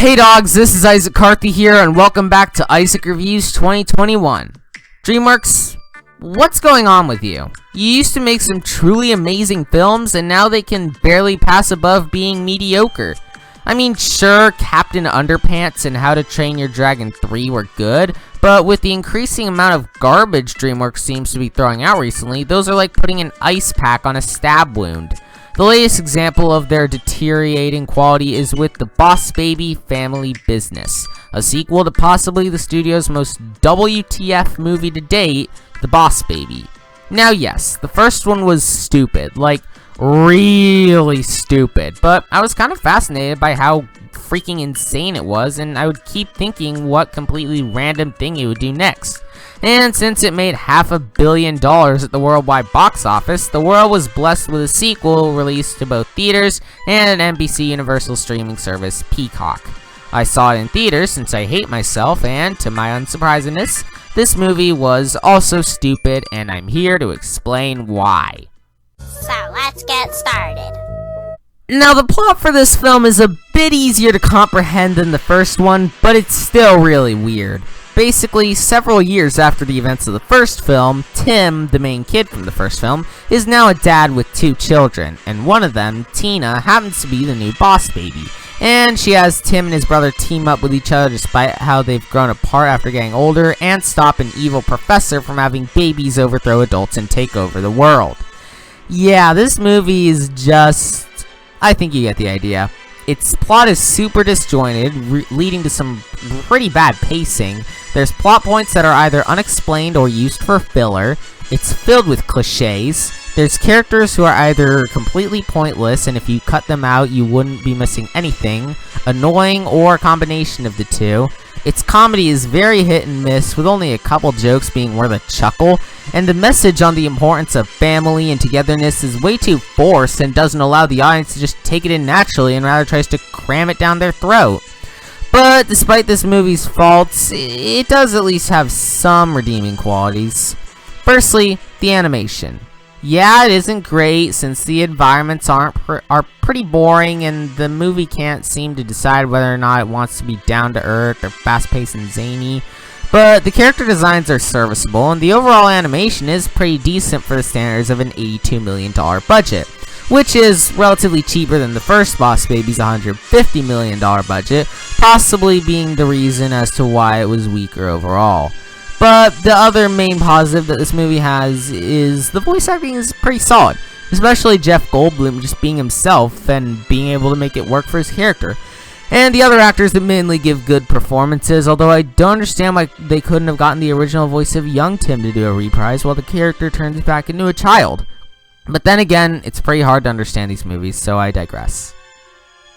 Hey dogs, this is Isaac Carthy here, and welcome back to Isaac Reviews 2021. DreamWorks, what's going on with you? You used to make some truly amazing films, and now they can barely pass above being mediocre. I mean, sure, Captain Underpants and How to Train Your Dragon 3 were good, but with the increasing amount of garbage DreamWorks seems to be throwing out recently, those are like putting an ice pack on a stab wound. The latest example of their deteriorating quality is with The Boss Baby Family Business, a sequel to possibly the studio's most WTF movie to date, The Boss Baby. Now yes, the first one was stupid, like really stupid, but I was kind of fascinated by how freaking insane it was, and I would keep thinking what completely random thing it would do next. And since it made $500 million at the worldwide box office, the world was blessed with a sequel released to both theaters and an NBC Universal streaming service, Peacock. I saw it in theaters since I hate myself, and to my unsurprisingness, this movie was also stupid, and I'm here to explain why. So let's get started. Now, the plot for this film is a bit easier to comprehend than the first one, but it's still really weird. Basically, several years after the events of the first film, Tim, the main kid from the first film, is now a dad with 2 children, and one of them, Tina, happens to be the new boss baby. And she has Tim and his brother team up with each other despite how they've grown apart after getting older, and stop an evil professor from having babies overthrow adults and take over the world. Yeah, this movie is just... I think you get the idea. Its plot is super disjointed, leading to some pretty bad pacing. There's plot points that are either unexplained or used for filler. It's filled with cliches. There's characters who are either completely pointless, and if you cut them out, you wouldn't be missing anything, annoying, or a combination of the two. Its comedy is very hit and miss, with only a couple jokes being worth a chuckle, and the message on the importance of family and togetherness is way too forced and doesn't allow the audience to just take it in naturally and rather tries to cram it down their throat. But despite this movie's faults, it does at least have some redeeming qualities. Firstly, the animation. Yeah, it isn't great since the environments are pretty boring, and the movie can't seem to decide whether or not it wants to be down to earth or fast paced and zany. But the character designs are serviceable, and the overall animation is pretty decent for the standards of an $82 million budget, which is relatively cheaper than the first Boss Baby's $150 million budget, possibly being the reason as to why it was weaker overall. But the other main positive that this movie has is the voice acting is pretty solid, especially Jeff Goldblum just being himself and being able to make it work for his character. And the other actors admittedly give good performances, although I don't understand why they couldn't have gotten the original voice of young Tim to do a reprise while the character turns back into a child. But then again, it's pretty hard to understand these movies, so I digress.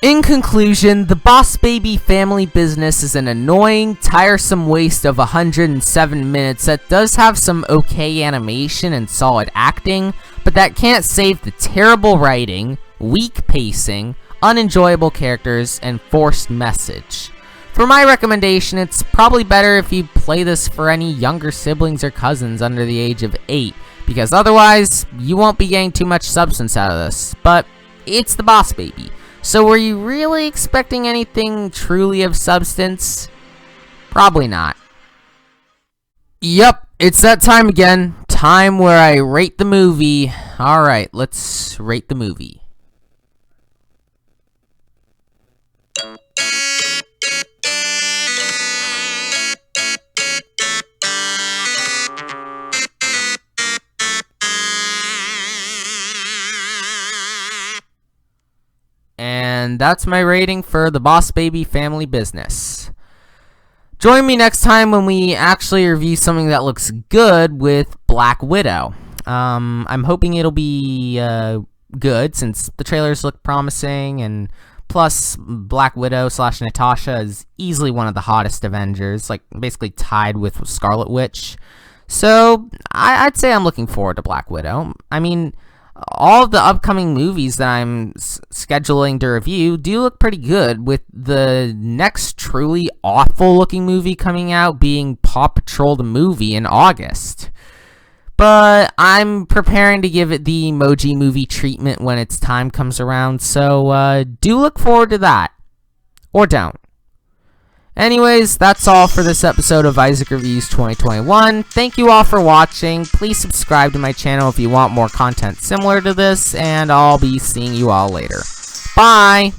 In conclusion, The Boss Baby Family Business is an annoying, tiresome waste of 107 minutes that does have some okay animation and solid acting, but that can't save the terrible writing, weak pacing, unenjoyable characters, and forced message. For my recommendation, it's probably better if you play this for any younger siblings or cousins under the age of 8, because otherwise, you won't be getting too much substance out of this. But it's The Boss Baby. So were you really expecting anything truly of substance? Probably not. Yep, it's that time again. Time where I rate the movie. Alright, let's rate the movie. And that's my rating for The Boss Baby Family Business. Join me next time when we actually review something that looks good with Black Widow. I'm hoping it'll be good since the trailers look promising, and plus Black Widow / Natasha is easily one of the hottest Avengers, like basically tied with Scarlet Witch. So I'd say I'm looking forward to Black Widow. I mean, all of the upcoming movies that I'm scheduling to review do look pretty good, with the next truly awful looking movie coming out being Paw Patrol the movie in August. But I'm preparing to give it the Emoji Movie treatment when its time comes around, so do look forward to that. Or don't. Anyways, that's all for this episode of Isaac Reviews 2021. Thank you all for watching. Please subscribe to my channel if you want more content similar to this, and I'll be seeing you all later. Bye!